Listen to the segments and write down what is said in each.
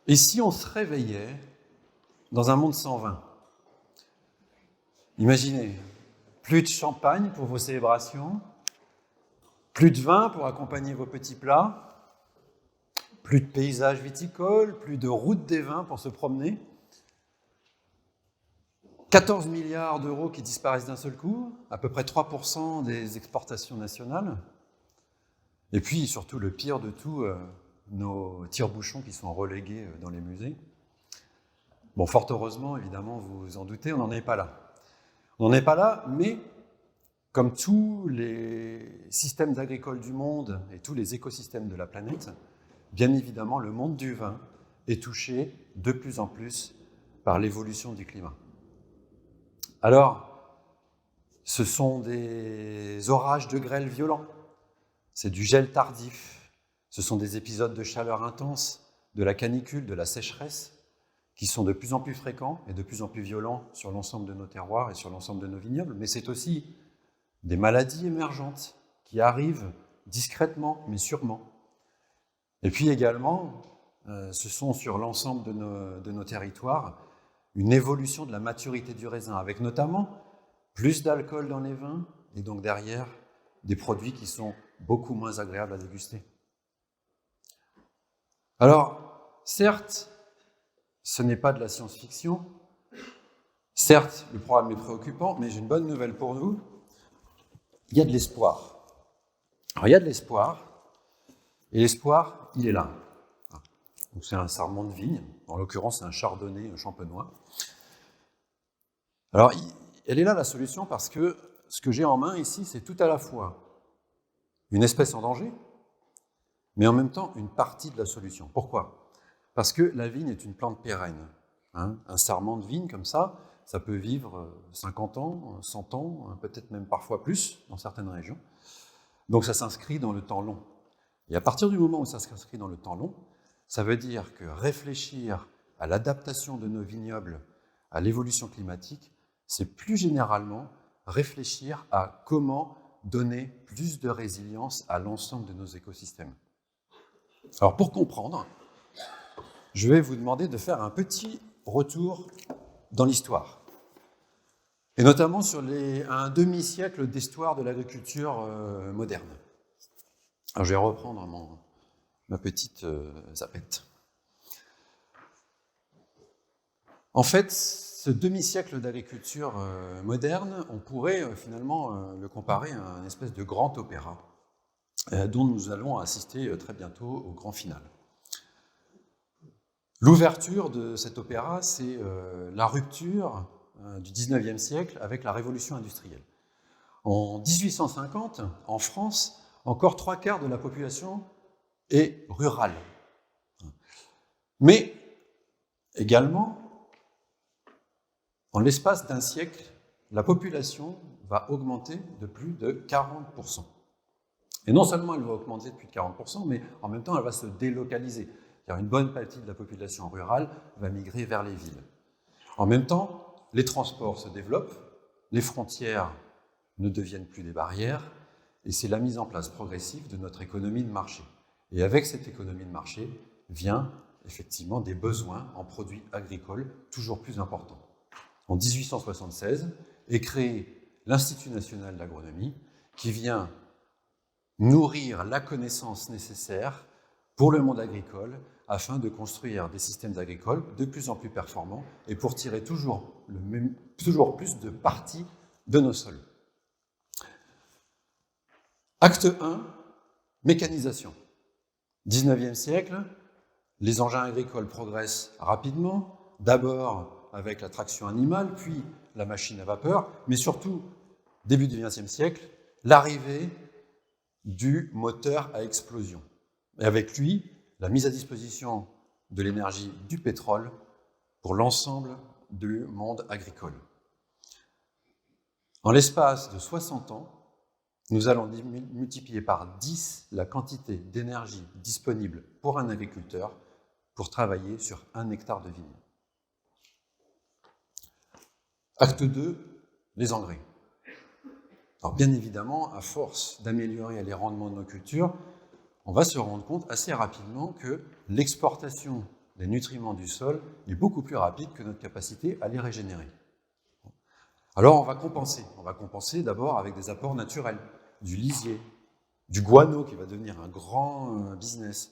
Et si on se réveillait dans un monde sans vin? Imaginez, plus de champagne pour vos célébrations, plus de vin pour accompagner vos petits plats, plus de paysages viticoles, plus de routes des vins pour se promener, 14 milliards d'euros qui disparaissent d'un seul coup, à peu près 3% des exportations nationales, et puis surtout le pire de tout, nos tire-bouchons qui sont relégués dans les musées. Bon, fort heureusement, évidemment, vous vous en doutez, on n'en est pas là. On n'en est pas là, mais comme tous les systèmes agricoles du monde et tous les écosystèmes de la planète, bien évidemment, le monde du vin est touché de plus en plus par l'évolution du climat. Alors, ce sont des orages de grêle violents, c'est du gel tardif, ce sont des épisodes de chaleur intense, de la canicule, de la sécheresse, qui sont de plus en plus fréquents et de plus en plus violents sur l'ensemble de nos terroirs et sur l'ensemble de nos vignobles, mais c'est aussi des maladies émergentes qui arrivent discrètement, mais sûrement. Et puis également, ce sont sur l'ensemble de nos territoires une évolution de la maturité du raisin, avec notamment plus d'alcool dans les vins, et donc derrière, des produits qui sont beaucoup moins agréables à déguster. Alors, certes, ce n'est pas de la science-fiction, certes, le problème est préoccupant, mais j'ai une bonne nouvelle pour vous, il y a de l'espoir. Alors, il y a de l'espoir, et l'espoir, il est là. Donc, c'est un sarment de vigne, en l'occurrence, c'est un chardonnay, un champenois. Alors, elle est là la solution parce que ce que j'ai en main ici, c'est tout à la fois une espèce en danger, mais en même temps une partie de la solution. Pourquoi ? Parce que la vigne est une plante pérenne. Un sarment de vigne comme ça peut vivre 50 ans, 100 ans, peut-être même parfois plus dans certaines régions. Donc ça s'inscrit dans le temps long. Et à partir du moment où ça s'inscrit dans le temps long, ça veut dire que réfléchir à l'adaptation de nos vignobles à l'évolution climatique, c'est plus généralement réfléchir à comment donner plus de résilience à l'ensemble de nos écosystèmes. Alors pour comprendre, je vais vous demander de faire un petit retour dans l'histoire, et notamment sur un demi-siècle d'histoire de l'agriculture moderne. Alors je vais reprendre ma petite zapette. En fait, ce demi-siècle d'agriculture moderne, on pourrait finalement le comparer à une espèce de grand opéra dont nous allons assister très bientôt au grand final. L'ouverture de cet opéra, c'est la rupture du XIXe siècle avec la révolution industrielle. En 1850, en France, encore 3/4 de la population est rurale. Mais également, en l'espace d'un siècle, la population va augmenter de plus de 40%. Et non seulement elle va augmenter de plus de 40%, mais en même temps, elle va se délocaliser. C'est-à-dire une bonne partie de la population rurale va migrer vers les villes. En même temps, les transports se développent, les frontières ne deviennent plus des barrières, et c'est la mise en place progressive de notre économie de marché. Et avec cette économie de marché vient effectivement des besoins en produits agricoles toujours plus importants. En 1876 est créé l'Institut national d'agronomie qui vient nourrir la connaissance nécessaire pour le monde agricole afin de construire des systèmes agricoles de plus en plus performants et pour tirer toujours plus de parti de nos sols. Acte 1, mécanisation. 19e siècle, les engins agricoles progressent rapidement, d'abord avec la traction animale, puis la machine à vapeur, mais surtout, début du XXe siècle, l'arrivée du moteur à explosion. Et avec lui, la mise à disposition de l'énergie du pétrole pour l'ensemble du monde agricole. En l'espace de 60 ans, nous allons multiplier par 10 la quantité d'énergie disponible pour un agriculteur pour travailler sur 1 hectare de vigne. Acte 2, les engrais. Alors bien évidemment, à force d'améliorer les rendements de nos cultures, on va se rendre compte assez rapidement que l'exportation des nutriments du sol est beaucoup plus rapide que notre capacité à les régénérer. Alors on va compenser d'abord avec des apports naturels, du lisier, du guano qui va devenir un grand business.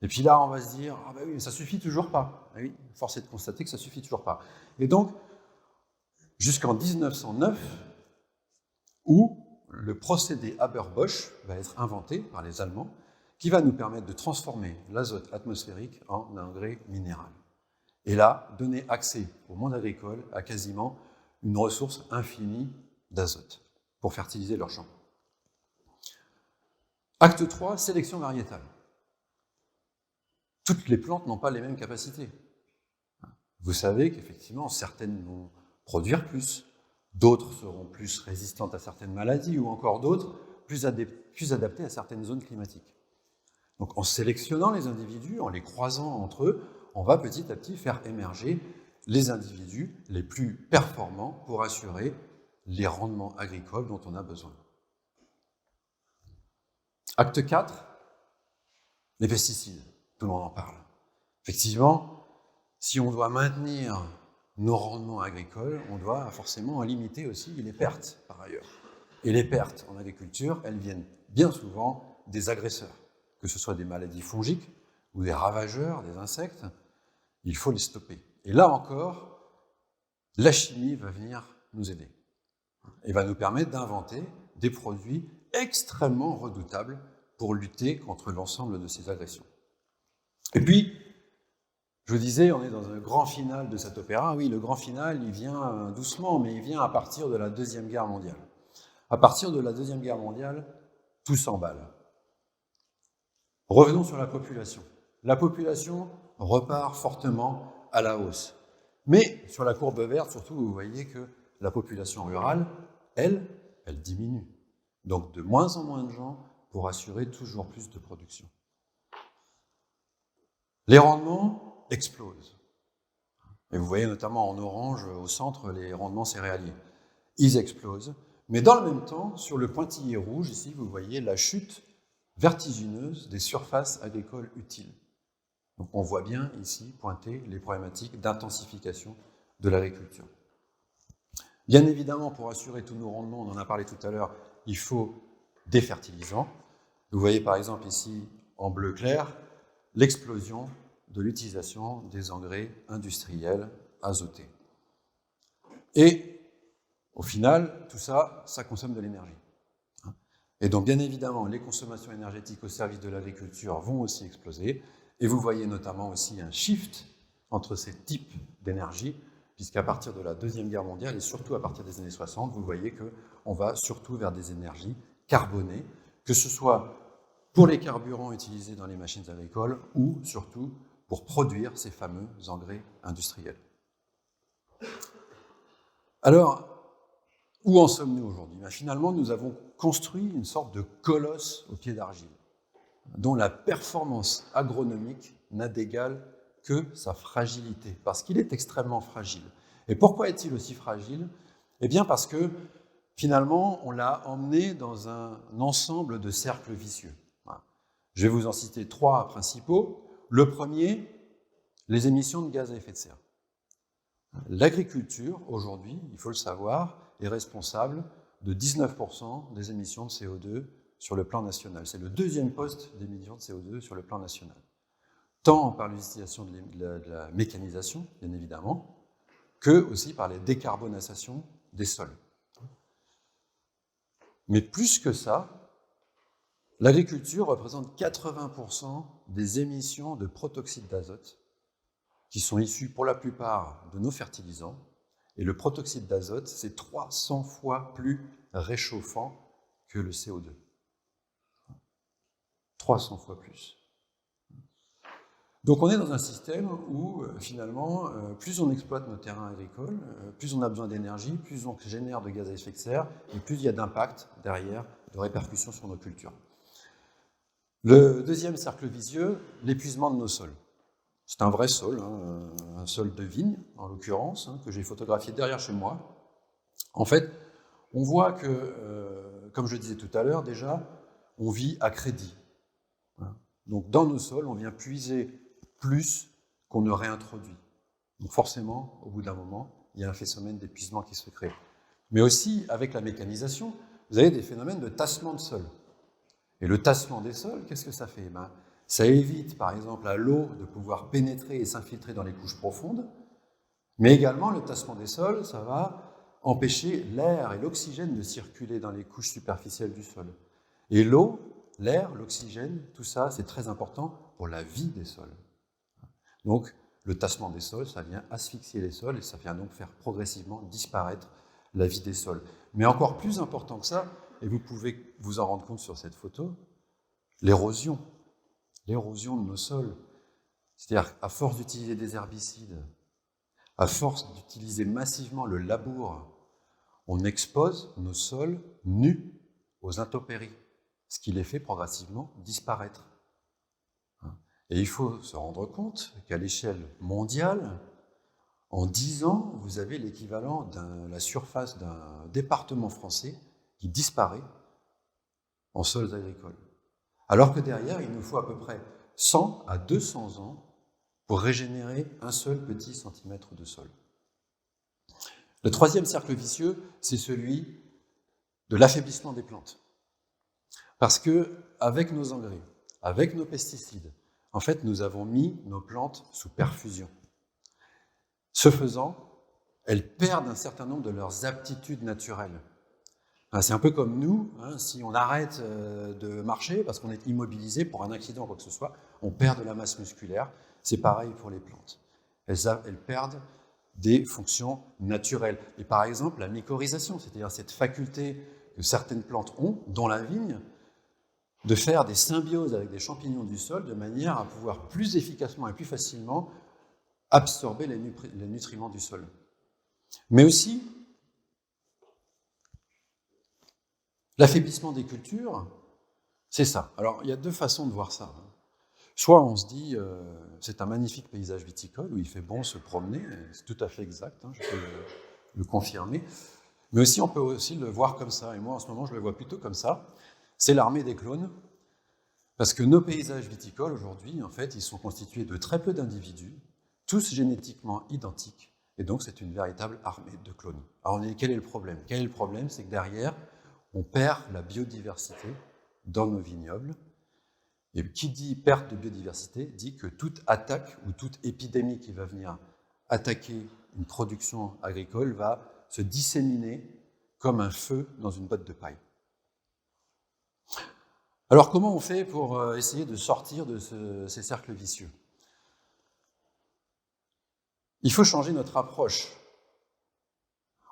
Et puis là on va se dire, ah ben oui, mais ça suffit toujours pas. Ah oui, force est de constater que ça suffit toujours pas. Et donc, jusqu'en 1909, où le procédé Haber-Bosch va être inventé par les Allemands, qui va nous permettre de transformer l'azote atmosphérique en engrais minéral. Et là, donner accès au monde agricole à quasiment une ressource infinie d'azote pour fertiliser leurs champs. Acte 3, sélection variétale. Toutes les plantes n'ont pas les mêmes capacités. Vous savez qu'effectivement, certaines vont produire plus, d'autres seront plus résistantes à certaines maladies, ou encore d'autres plus adaptées à certaines zones climatiques. Donc en sélectionnant les individus, en les croisant entre eux, on va petit à petit faire émerger les individus les plus performants pour assurer les rendements agricoles dont on a besoin. Acte 4, les pesticides, tout le monde en parle. Effectivement, si on doit maintenir nos rendements agricoles, on doit forcément limiter aussi les pertes par ailleurs. Et les pertes en agriculture, elles viennent bien souvent des agresseurs, que ce soit des maladies fongiques ou des ravageurs, des insectes, il faut les stopper. Et là encore, la chimie va venir nous aider et va nous permettre d'inventer des produits extrêmement redoutables pour lutter contre l'ensemble de ces agressions. Et puis, je vous disais, on est dans un grand final de cet opéra. Oui, le grand final, il vient doucement, mais il vient à partir de la Deuxième Guerre mondiale. À partir de la Deuxième Guerre mondiale, tout s'emballe. Revenons sur la population. La population repart fortement à la hausse. Mais sur la courbe verte, surtout, vous voyez que la population rurale, elle diminue. Donc de moins en moins de gens pour assurer toujours plus de production. Les rendements explosent. Et vous voyez notamment en orange au centre les rendements céréaliers. Ils explosent. Mais dans le même temps, sur le pointillé rouge, ici, vous voyez la chute vertigineuse des surfaces agricoles utiles. Donc on voit bien ici pointer les problématiques d'intensification de l'agriculture. Bien évidemment, pour assurer tous nos rendements, on en a parlé tout à l'heure, il faut des fertilisants. Vous voyez par exemple ici, en bleu clair, l'explosion de l'utilisation des engrais industriels azotés. Et au final, tout ça, ça consomme de l'énergie. Et donc, bien évidemment, les consommations énergétiques au service de l'agriculture vont aussi exploser. Et vous voyez notamment aussi un shift entre ces types d'énergie, puisqu'à partir de la Deuxième Guerre mondiale, et surtout à partir des années 60, vous voyez qu'on va surtout vers des énergies carbonées, que ce soit pour les carburants utilisés dans les machines agricoles ou surtout pour produire ces fameux engrais industriels. Alors, où en sommes-nous aujourd'hui ? Finalement, nous avons construit une sorte de colosse au pied d'argile, dont la performance agronomique n'a d'égal que sa fragilité, parce qu'il est extrêmement fragile. Et pourquoi est-il aussi fragile ? Eh bien parce que, finalement, on l'a emmené dans un ensemble de cercles vicieux. Je vais vous en citer 3 principaux. Le premier, les émissions de gaz à effet de serre. L'agriculture, aujourd'hui, il faut le savoir, est responsable de 19% des émissions de CO2 sur le plan national. C'est le deuxième poste d'émissions de CO2 sur le plan national. Tant par l'utilisation de la mécanisation, bien évidemment, que aussi par les décarbonisations des sols. Mais plus que ça, l'agriculture représente 80% des émissions de protoxyde d'azote qui sont issues pour la plupart de nos fertilisants. Et le protoxyde d'azote, c'est 300 fois plus réchauffant que le CO2. 300 fois plus. Donc on est dans un système où, finalement, plus on exploite nos terrains agricoles, plus on a besoin d'énergie, plus on génère de gaz à effet de serre, et plus il y a d'impact derrière, de répercussions sur nos cultures. Le deuxième cercle vicieux, l'épuisement de nos sols. C'est un vrai sol, un sol de vigne, en l'occurrence, que j'ai photographié derrière chez moi. En fait, on voit que, comme je disais tout à l'heure déjà, on vit à crédit. Donc dans nos sols, on vient puiser plus qu'on ne réintroduit. Donc forcément, au bout d'un moment, il y a un phénomène d'épuisement qui se crée. Mais aussi, avec la mécanisation, vous avez des phénomènes de tassement de sol. Et le tassement des sols, qu'est-ce que ça fait? Ça évite, par exemple, à l'eau de pouvoir pénétrer et s'infiltrer dans les couches profondes, mais également, le tassement des sols, ça va empêcher l'air et l'oxygène de circuler dans les couches superficielles du sol. Et l'eau, l'air, l'oxygène, tout ça, c'est très important pour la vie des sols. Donc, le tassement des sols, ça vient asphyxier les sols et ça vient donc faire progressivement disparaître la vie des sols. Mais encore plus important que ça, et vous pouvez vous en rendre compte sur cette photo, l'érosion de nos sols. C'est-à-dire qu'à force d'utiliser des herbicides, à force d'utiliser massivement le labour, on expose nos sols nus aux intempéries, ce qui les fait progressivement disparaître. Et il faut se rendre compte qu'à l'échelle mondiale, en 10 ans, vous avez l'équivalent de la surface d'un département français qui disparaît en sols agricoles. Alors que derrière, il nous faut à peu près 100 à 200 ans pour régénérer un seul petit centimètre de sol. Le troisième cercle vicieux, c'est celui de l'affaiblissement des plantes. Parce que, avec nos engrais, avec nos pesticides, en fait, nous avons mis nos plantes sous perfusion. Ce faisant, elles perdent un certain nombre de leurs aptitudes naturelles. C'est un peu comme nous, si on arrête de marcher parce qu'on est immobilisé pour un accident ou quoi que ce soit, on perd de la masse musculaire. C'est pareil pour les plantes. Elles perdent des fonctions naturelles. Et par exemple, la mycorhisation, c'est-à-dire cette faculté que certaines plantes ont, dont la vigne, de faire des symbioses avec des champignons du sol de manière à pouvoir plus efficacement et plus facilement absorber les nutriments du sol. Mais aussi, l'affaiblissement des cultures, c'est ça. Alors, il y a deux façons de voir ça. Soit on se dit, c'est un magnifique paysage viticole où il fait bon se promener, c'est tout à fait exact, je peux le confirmer. Mais aussi, on peut aussi le voir comme ça, et moi en ce moment je le vois plutôt comme ça, c'est l'armée des clones, parce que nos paysages viticoles aujourd'hui, en fait, ils sont constitués de très peu d'individus, tous génétiquement identiques, et donc c'est une véritable armée de clones. Alors quel est le problème? Quel est le problème? C'est que derrière, on perd la biodiversité dans nos vignobles. Et qui dit perte de biodiversité dit que toute attaque ou toute épidémie qui va venir attaquer une production agricole va se disséminer comme un feu dans une botte de paille. Alors comment on fait pour essayer de sortir de ces cercles vicieux? Il faut changer notre approche.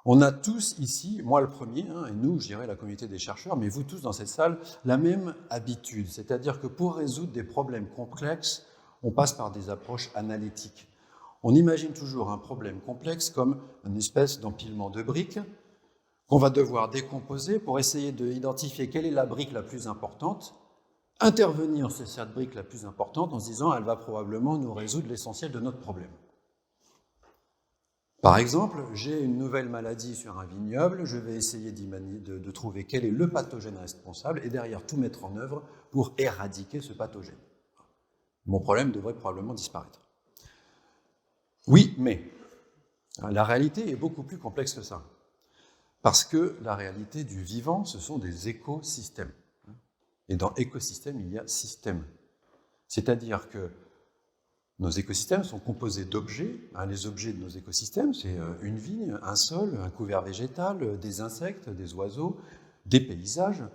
On a tous ici, moi le premier, et nous, je dirais la communauté des chercheurs, mais vous tous dans cette salle, la même habitude. C'est-à-dire que pour résoudre des problèmes complexes, on passe par des approches analytiques. On imagine toujours un problème complexe comme une espèce d'empilement de briques qu'on va devoir décomposer pour essayer d'identifier quelle est la brique la plus importante, intervenir sur cette brique la plus importante en se disant elle va probablement nous résoudre l'essentiel de notre problème. Par exemple, j'ai une nouvelle maladie sur un vignoble, je vais essayer de trouver quel est le pathogène responsable et derrière tout mettre en œuvre pour éradiquer ce pathogène. Mon problème devrait probablement disparaître. Oui, mais la réalité est beaucoup plus complexe que ça. Parce que la réalité du vivant, ce sont des écosystèmes. Et dans écosystème, il y a système. C'est-à-dire que nos écosystèmes sont composés d'objets. Les objets de nos écosystèmes, c'est une vigne, un sol, un couvert végétal, des insectes, des oiseaux, des paysages.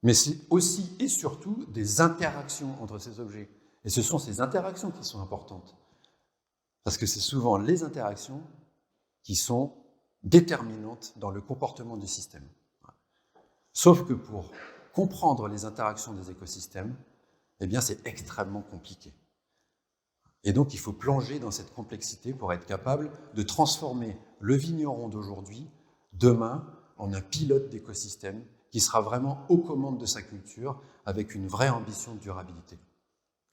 Mais c'est aussi et surtout des interactions entre ces objets. Et ce sont ces interactions qui sont importantes. Parce que c'est souvent les interactions qui sont déterminantes dans le comportement du système. Sauf que pour comprendre les interactions des écosystèmes, eh bien c'est extrêmement compliqué. Et donc, il faut plonger dans cette complexité pour être capable de transformer le vigneron d'aujourd'hui, demain, en un pilote d'écosystème qui sera vraiment aux commandes de sa culture avec une vraie ambition de durabilité.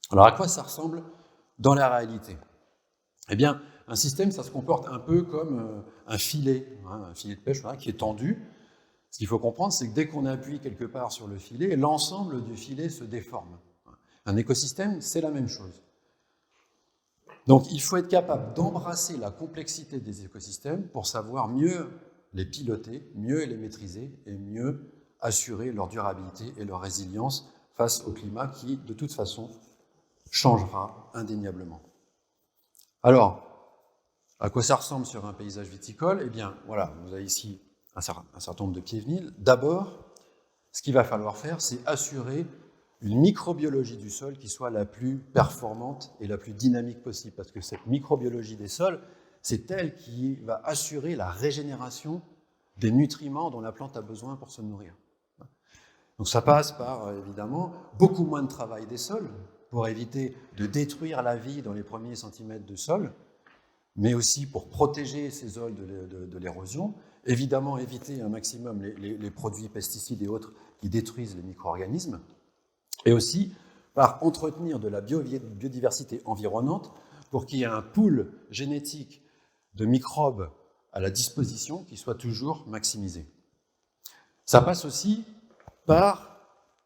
Alors, à quoi ça ressemble dans la réalité? Eh bien, un système, ça se comporte un peu comme un filet de pêche qui est tendu. Ce qu'il faut comprendre, c'est que dès qu'on appuie quelque part sur le filet, l'ensemble du filet se déforme. Un écosystème, c'est la même chose. Donc, il faut être capable d'embrasser la complexité des écosystèmes pour savoir mieux les piloter, mieux les maîtriser et mieux assurer leur durabilité et leur résilience face au climat qui, de toute façon, changera indéniablement. Alors, à quoi ça ressemble sur un paysage viticole? Eh bien, voilà, vous avez ici un certain nombre de pieds vinyle. D'abord, ce qu'il va falloir faire, c'est assurer une microbiologie du sol qui soit la plus performante et la plus dynamique possible, parce que cette microbiologie des sols, c'est elle qui va assurer la régénération des nutriments dont la plante a besoin pour se nourrir. Donc ça passe par, évidemment, beaucoup moins de travail des sols, pour éviter de détruire la vie dans les premiers centimètres de sol, mais aussi pour protéger ces sols de l'érosion, évidemment éviter un maximum les produits pesticides et autres qui détruisent les micro-organismes, et aussi par entretenir de la biodiversité environnante pour qu'il y ait un pool génétique de microbes à la disposition qui soit toujours maximisé. Ça passe aussi par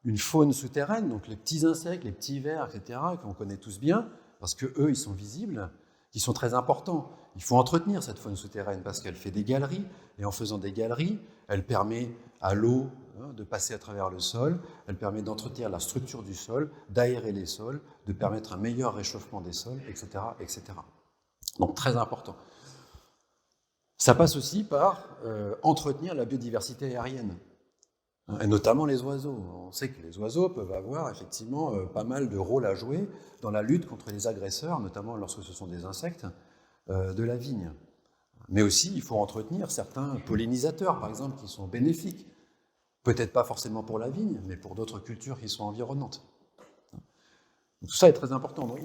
une faune souterraine, donc les petits insectes, les petits vers, etc., qu'on connaît tous bien, parce qu'eux, ils sont visibles, qui sont très importants. Il faut entretenir cette faune souterraine parce qu'elle fait des galeries, et en faisant des galeries, elle permet à l'eau de passer à travers le sol, elle permet d'entretenir la structure du sol, d'aérer les sols, de permettre un meilleur réchauffement des sols, etc., etc. Donc très important. Ça passe aussi par entretenir la biodiversité aérienne, et notamment les oiseaux. On sait que les oiseaux peuvent avoir effectivement pas mal de rôles à jouer dans la lutte contre les agresseurs, notamment lorsque ce sont des insectes de la vigne. Mais aussi, il faut entretenir certains pollinisateurs, par exemple, qui sont bénéfiques. Peut-être pas forcément pour la vigne, mais pour d'autres cultures qui sont environnantes. Donc, tout ça est très important. Donc,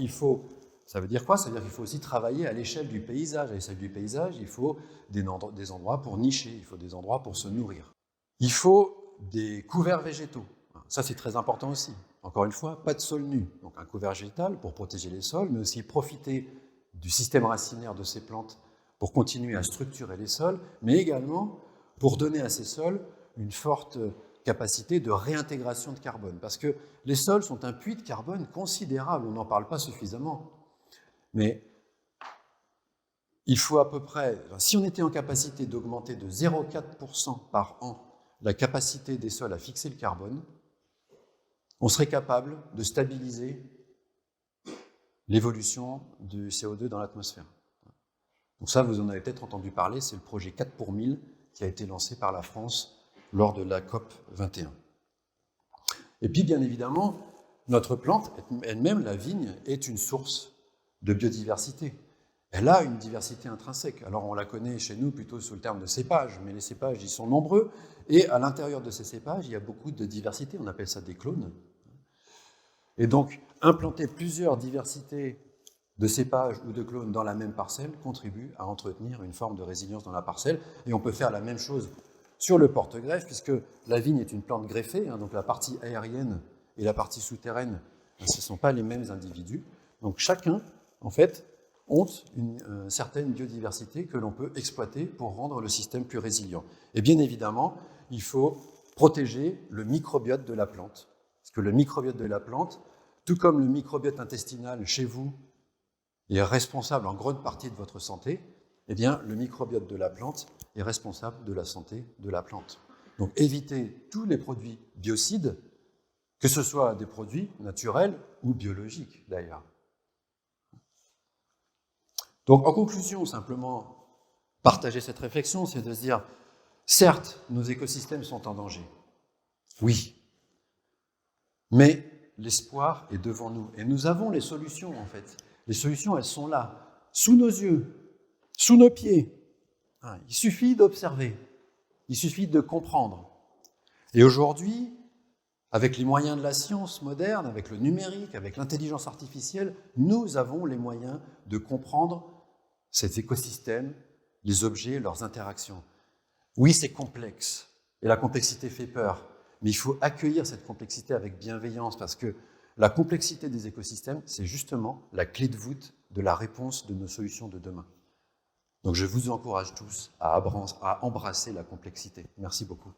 ça veut dire quoi? Ça veut dire qu'il faut aussi travailler à l'échelle du paysage. À l'échelle du paysage, il faut des endroits pour nicher, il faut des endroits pour se nourrir. Il faut des couverts végétaux. Ça, c'est très important aussi. Encore une fois, pas de sol nu. Donc un couvert végétal pour protéger les sols, mais aussi profiter du système racinaire de ces plantes pour continuer à structurer les sols, mais également pour donner à ces sols une forte capacité de réintégration de carbone. Parce que les sols sont un puits de carbone considérable, on n'en parle pas suffisamment. Mais il faut à peu près, si on était en capacité d'augmenter de 0,4% par an la capacité des sols à fixer le carbone, on serait capable de stabiliser l'évolution du CO2 dans l'atmosphère. Donc ça, vous en avez peut-être entendu parler, c'est le projet 4 pour 1000 qui a été lancé par la France lors de la COP 21. Et puis, bien évidemment, notre plante elle-même, la vigne, est une source de biodiversité. Elle a une diversité intrinsèque. Alors, on la connaît chez nous plutôt sous le terme de cépages, mais les cépages, ils sont nombreux, et à l'intérieur de ces cépages, il y a beaucoup de diversité, on appelle ça des clones. Et donc, implanter plusieurs diversités de cépages ou de clones dans la même parcelle contribue à entretenir une forme de résilience dans la parcelle. Et on peut faire la même chose sur le porte-greffe, puisque la vigne est une plante greffée, donc la partie aérienne et la partie souterraine, ce ne sont pas les mêmes individus. Donc chacun, en fait, ont une certaine biodiversité que l'on peut exploiter pour rendre le système plus résilient. Et bien évidemment, il faut protéger le microbiote de la plante. Parce que le microbiote de la plante, tout comme le microbiote intestinal chez vous est responsable en grande partie de votre santé, eh bien, le microbiote de la plante est responsable de la santé de la plante. Donc, évitez tous les produits biocides, que ce soit des produits naturels ou biologiques, d'ailleurs. Donc, en conclusion, simplement, partager cette réflexion, c'est de se dire, certes, nos écosystèmes sont en danger. Oui. Mais l'espoir est devant nous. Et nous avons les solutions, en fait. Les solutions, elles sont là, sous nos yeux, sous nos pieds. Il suffit d'observer, il suffit de comprendre. Et aujourd'hui, avec les moyens de la science moderne, avec le numérique, avec l'intelligence artificielle, nous avons les moyens de comprendre ces écosystèmes, les objets, leurs interactions. Oui, c'est complexe, et la complexité fait peur, mais il faut accueillir cette complexité avec bienveillance, parce que la complexité des écosystèmes, c'est justement la clé de voûte de la réponse de nos solutions de demain. Donc je vous encourage tous à embrasser la complexité. Merci beaucoup.